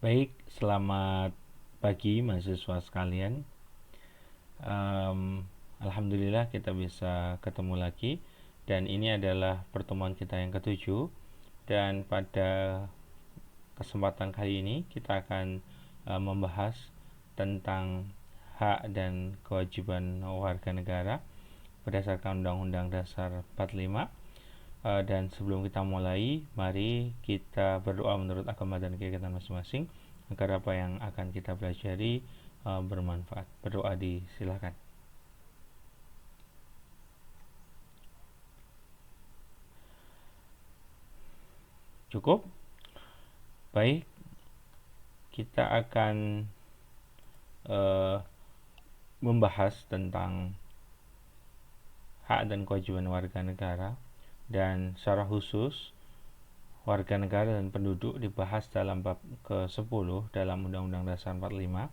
Baik, selamat pagi mahasiswa sekalian. Alhamdulillah kita bisa ketemu lagi, dan ini adalah pertemuan kita yang ketujuh. Dan pada kesempatan kali ini kita akan membahas tentang hak dan kewajiban warga negara berdasarkan Undang-Undang Dasar 45. Dan sebelum kita mulai, mari kita berdoa menurut agama dan keyakinan masing-masing agar apa yang akan kita pelajari bermanfaat. Berdoa disilakan. Cukup? Baik, kita akan membahas tentang hak dan kewajiban warga negara, dan secara khusus warga negara dan penduduk dibahas dalam bab ke-10 dalam Undang-Undang Dasar 45.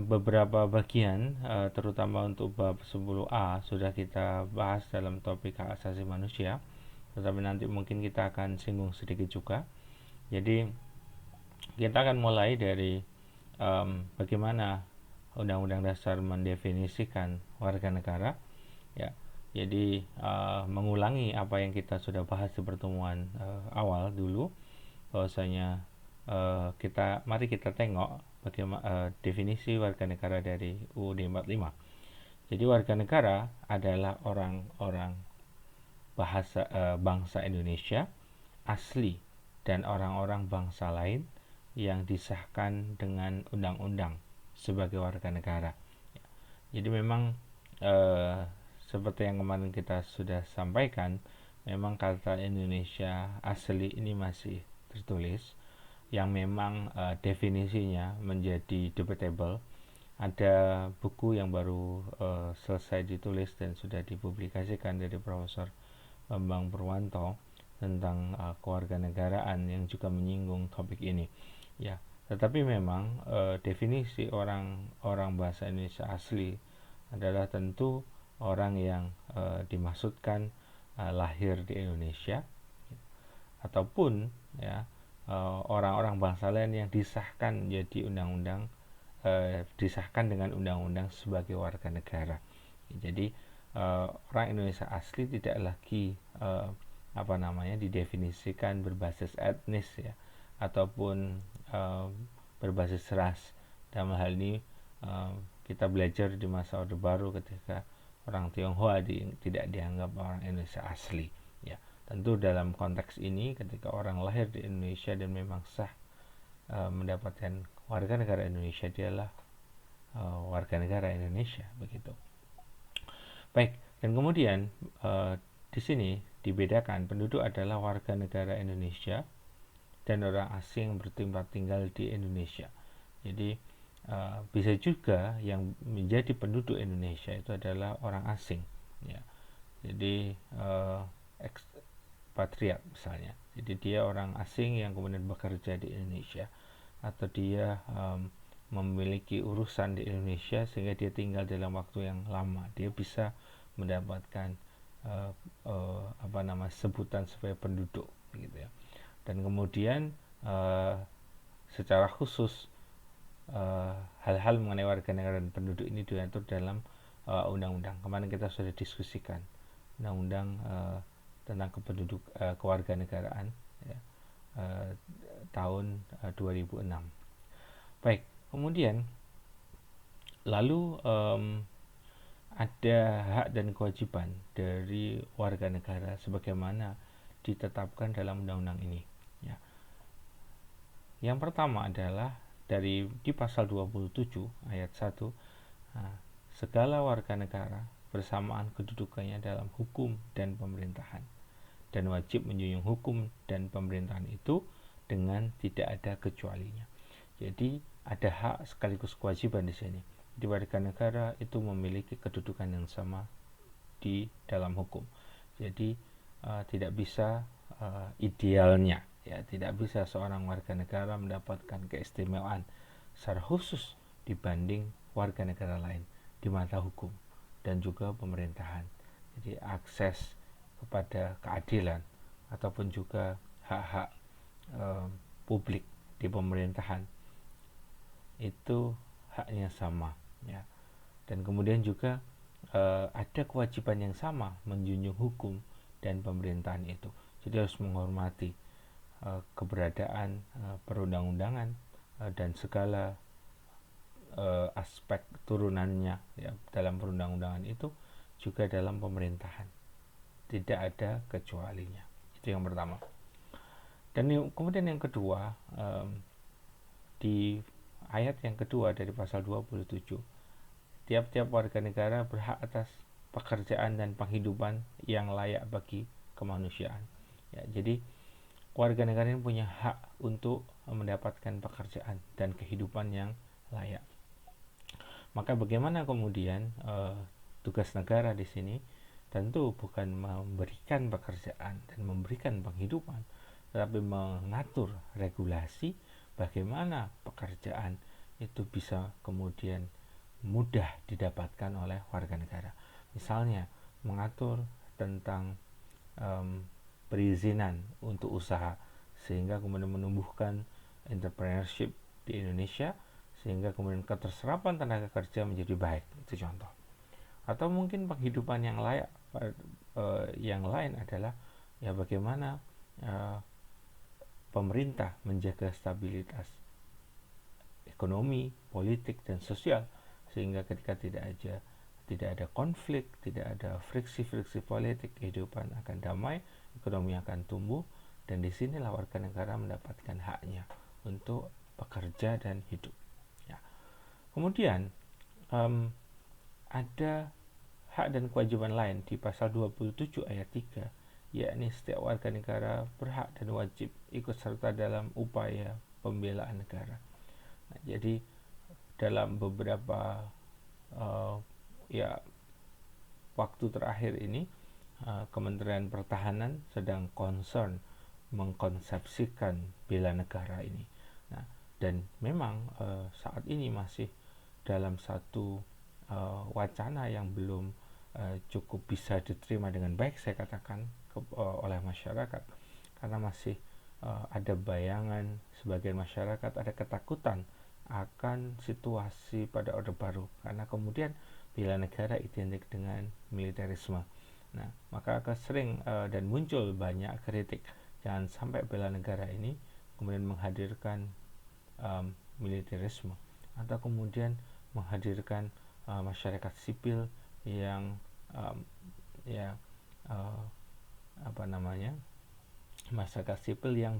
Beberapa bagian, terutama untuk bab 10A, sudah kita bahas dalam topik hak asasi manusia, tetapi nanti mungkin kita akan singgung sedikit juga. Jadi kita akan mulai dari bagaimana Undang-Undang Dasar mendefinisikan warga negara, ya. Jadi mengulangi apa yang kita sudah bahas di pertemuan awal dulu, bahwasanya mari kita tengok bagaimana definisi warga negara dari UUD 45. Jadi warga negara adalah orang-orang bangsa Indonesia asli dan orang-orang bangsa lain yang disahkan dengan undang-undang sebagai warga negara. Jadi memang seperti yang kemarin kita sudah sampaikan, memang kata Indonesia asli ini masih tertulis, yang memang definisinya menjadi debatable. Ada buku yang baru selesai ditulis dan sudah dipublikasikan dari Profesor Bambang Purwanto tentang kewarganegaraan yang juga menyinggung topik ini. Ya, tetapi memang definisi orang bahasa Indonesia asli adalah tentu orang yang dimaksudkan lahir di Indonesia, ataupun ya orang-orang bangsa lain yang disahkan menjadi undang-undang, disahkan dengan undang-undang sebagai warga negara. Jadi orang Indonesia asli tidak lagi didefinisikan berbasis etnis, ya, ataupun berbasis ras. Dalam hal ini kita belajar di masa Orde Baru ketika orang Tionghoa tidak dianggap orang Indonesia asli, ya. Tentu dalam konteks ini ketika orang lahir di Indonesia dan memang sah mendapatkan warga negara Indonesia, dialah warga negara Indonesia, begitu. Baik, dan kemudian di sini dibedakan, penduduk adalah warga negara Indonesia dan orang asing yang bertempat tinggal di Indonesia. Jadi bisa juga yang menjadi penduduk Indonesia itu adalah orang asing, ya. Jadi ekspatriat misalnya. Jadi dia orang asing yang kemudian bekerja di Indonesia, atau dia memiliki urusan di Indonesia sehingga dia tinggal dalam waktu yang lama. Dia bisa mendapatkan sebutan sebagai penduduk, gitu ya. Dan kemudian secara khusus hal-hal mengenai warga negara dan penduduk ini diatur dalam undang-undang. Kemarin kita sudah diskusikan undang-undang tentang kewarganegaraan, ya, tahun 2006. Baik, kemudian lalu ada hak dan kewajiban dari warga negara sebagaimana ditetapkan dalam undang-undang ini, ya. Yang pertama adalah di pasal 27 ayat 1, segala warga negara bersamaan kedudukannya dalam hukum dan pemerintahan, dan wajib menjunjung hukum dan pemerintahan itu dengan tidak ada kecualinya. Jadi ada hak sekaligus kewajiban di sini. Di warga negara itu memiliki kedudukan yang sama di dalam hukum. Jadi tidak bisa idealnya, ya, tidak bisa seorang warga negara mendapatkan keistimewaan secara khusus dibanding warga negara lain di mata hukum dan juga pemerintahan. Jadi akses kepada keadilan ataupun juga hak-hak publik di pemerintahan itu haknya sama, ya. Dan kemudian juga ada kewajiban yang sama menjunjung hukum dan pemerintahan itu. Jadi harus menghormati keberadaan perundang-undangan dan segala aspek turunannya, ya, dalam perundang-undangan itu juga dalam pemerintahan. Tidak ada kecualinya. Itu yang pertama. Dan kemudian yang kedua, di ayat yang kedua dari pasal 27, tiap-tiap warga negara berhak atas pekerjaan dan penghidupan yang layak bagi kemanusiaan. Ya, jadi warga negara ini punya hak untuk mendapatkan pekerjaan dan kehidupan yang layak. Maka bagaimana kemudian tugas negara di sini tentu bukan memberikan pekerjaan dan memberikan penghidupan, tetapi mengatur regulasi bagaimana pekerjaan itu bisa kemudian mudah didapatkan oleh warga negara. Misalnya mengatur tentang perizinan untuk usaha sehingga kemudian menumbuhkan entrepreneurship di Indonesia, sehingga kemudian keterserapan tenaga kerja menjadi baik. Itu contoh. Atau mungkin penghidupan yang layak yang lain adalah ya bagaimana pemerintah menjaga stabilitas ekonomi, politik, dan sosial, sehingga ketika tidak ada konflik, tidak ada friksi-friksi politik, kehidupan akan damai, ekonomi akan tumbuh, dan disinilah warga negara mendapatkan haknya untuk bekerja dan hidup. Ya. Kemudian ada hak dan kewajiban lain di pasal 27 ayat 3, yakni setiap warga negara berhak dan wajib ikut serta dalam upaya pembelaan negara. Nah, jadi dalam beberapa waktu terakhir ini Kementerian Pertahanan sedang concern mengkonsepsikan bela negara ini. Nah, dan memang saat ini masih dalam satu wacana yang belum cukup bisa diterima dengan baik, saya katakan, oleh masyarakat, karena masih ada bayangan sebagian masyarakat, ada ketakutan akan situasi pada Orde Baru, karena kemudian bela negara identik dengan militerisme. Nah, maka akan sering dan muncul banyak kritik, jangan sampai bela negara ini kemudian menghadirkan militerisme, atau kemudian menghadirkan masyarakat sipil yang masyarakat sipil yang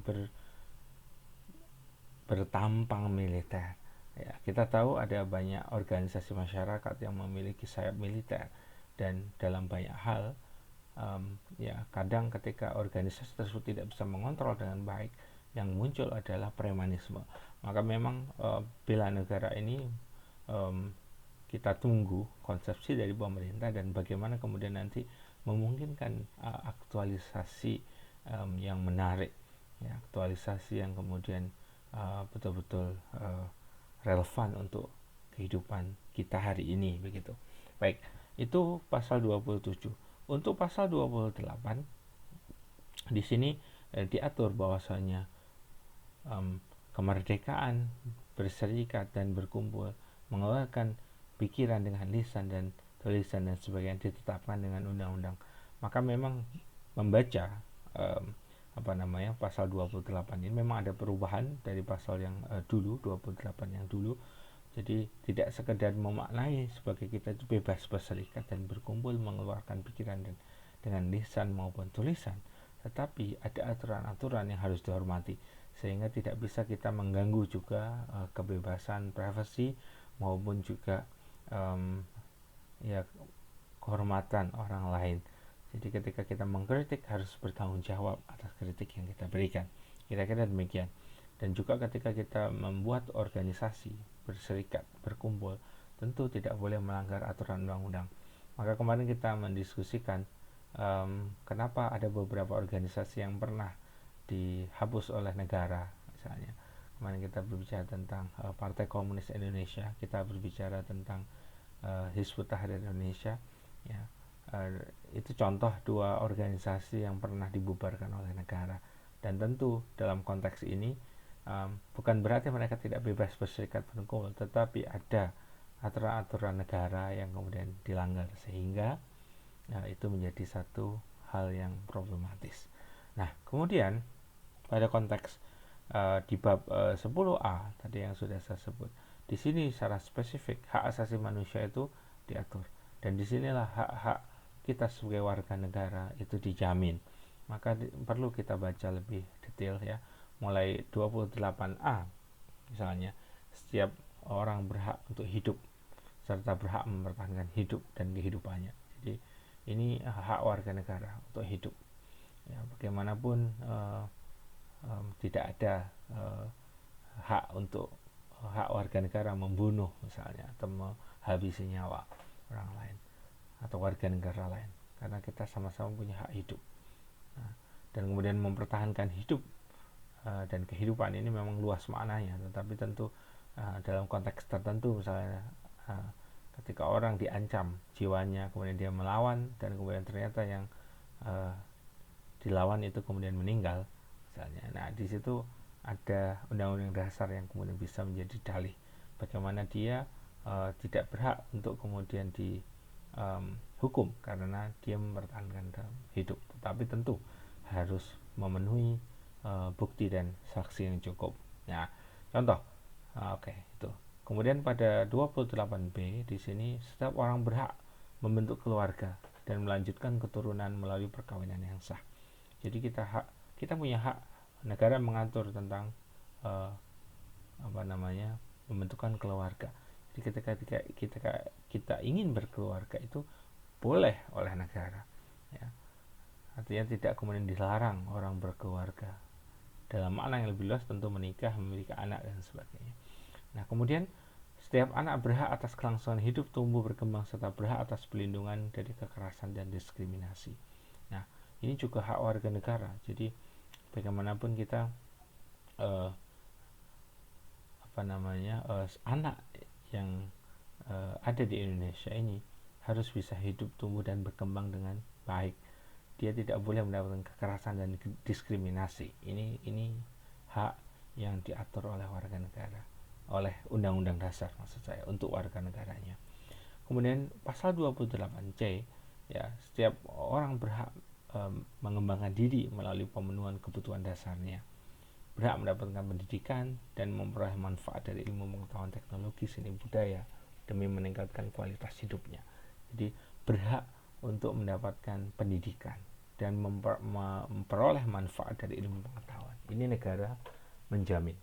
bertampang militer. Ya, kita tahu ada banyak organisasi masyarakat yang memiliki sayap militer, dan dalam banyak hal kadang ketika organisasi tersebut tidak bisa mengontrol dengan baik, yang muncul adalah premanisme. Maka memang bela negara ini kita tunggu konsepsi dari pemerintah dan bagaimana kemudian nanti memungkinkan aktualisasi yang menarik, ya, aktualisasi yang kemudian betul-betul relevan untuk kehidupan kita hari ini, begitu. Baik, itu pasal 27. Untuk pasal 28 di sini diatur bahwasanya kemerdekaan berserikat dan berkumpul, mengeluarkan pikiran dengan lisan dan tulisan dan sebagainya ditetapkan dengan undang-undang. Maka memang membaca pasal 28 ini memang ada perubahan dari pasal yang dulu, 28 yang dulu. Jadi tidak sekedar memaknai sebagai kita itu bebas berserikat dan berkumpul, mengeluarkan pikiran dan dengan lisan maupun tulisan, tetapi ada aturan-aturan yang harus dihormati, sehingga tidak bisa kita mengganggu juga kebebasan privasi maupun juga kehormatan orang lain. Jadi ketika kita mengkritik harus bertanggung jawab atas kritik yang kita berikan. Kira-kira demikian. Dan juga ketika kita membuat organisasi, berserikat, berkumpul, tentu tidak boleh melanggar aturan undang-undang. Maka kemarin kita mendiskusikan kenapa ada beberapa organisasi yang pernah dihapus oleh negara. Misalnya kemarin kita berbicara tentang Partai Komunis Indonesia, kita berbicara tentang Hizbut Tahrir Indonesia, ya. Itu contoh dua organisasi yang pernah dibubarkan oleh negara. Dan tentu dalam konteks ini bukan berarti mereka tidak bebas berserikat berkumpul, tetapi ada aturan-aturan negara yang kemudian dilanggar, sehingga itu menjadi satu hal yang problematis. Nah, kemudian pada konteks di bab 10A tadi yang sudah saya sebut, di sini secara spesifik hak asasi manusia itu diatur, dan disinilah hak-hak kita sebagai warga negara itu dijamin. Maka perlu kita baca lebih detail ya, mulai 28A misalnya, setiap orang berhak untuk hidup serta berhak mempertahankan hidup dan kehidupannya. Jadi ini hak warga negara untuk hidup ya, bagaimanapun tidak ada hak untuk hak warga negara membunuh misalnya, atau menghabisi nyawa orang lain atau warga negara lain, karena kita sama-sama punya hak hidup. Dan kemudian mempertahankan hidup dan kehidupan ini memang luas maknanya, tetapi tentu dalam konteks tertentu, misalnya ketika orang diancam jiwanya, kemudian dia melawan, dan kemudian ternyata yang dilawan itu kemudian meninggal misalnya. Nah, di situ ada undang-undang dasar yang kemudian bisa menjadi dalih bagaimana dia tidak berhak untuk kemudian dihukum karena dia mempertahankan dalam hidup, tetapi tentu harus memenuhi bukti dan saksi yang cukup. Nah, contoh, itu. Kemudian pada 28B di sini, setiap orang berhak membentuk keluarga dan melanjutkan keturunan melalui perkawinan yang sah. Jadi kita punya hak, negara mengatur tentang pembentukan keluarga. Jadi ketika kita ingin berkeluarga itu boleh oleh negara ya. Artinya tidak kemudian dilarang orang berkeluarga, dalam makna yang lebih luas tentu menikah, memiliki anak dan sebagainya. Nah, kemudian setiap anak berhak atas kelangsungan hidup, tumbuh, berkembang, serta berhak atas perlindungan dari kekerasan dan diskriminasi. Nah, ini juga hak warga negara. Jadi bagaimanapun kita anak yang ada di Indonesia ini harus bisa hidup, tumbuh, dan berkembang dengan baik. Dia tidak boleh mendapatkan kekerasan dan diskriminasi. Ini hak yang diatur oleh warga negara, oleh undang-undang dasar maksud saya, untuk warga negaranya. Kemudian pasal 28C ya, setiap orang berhak mengembangkan diri melalui pemenuhan kebutuhan dasarnya, berhak mendapatkan pendidikan dan memperoleh manfaat dari ilmu pengetahuan, teknologi, seni, budaya demi meningkatkan kualitas hidupnya. Jadi berhak untuk mendapatkan pendidikan dan memperoleh manfaat dari ilmu pengetahuan. Ini negara menjamin.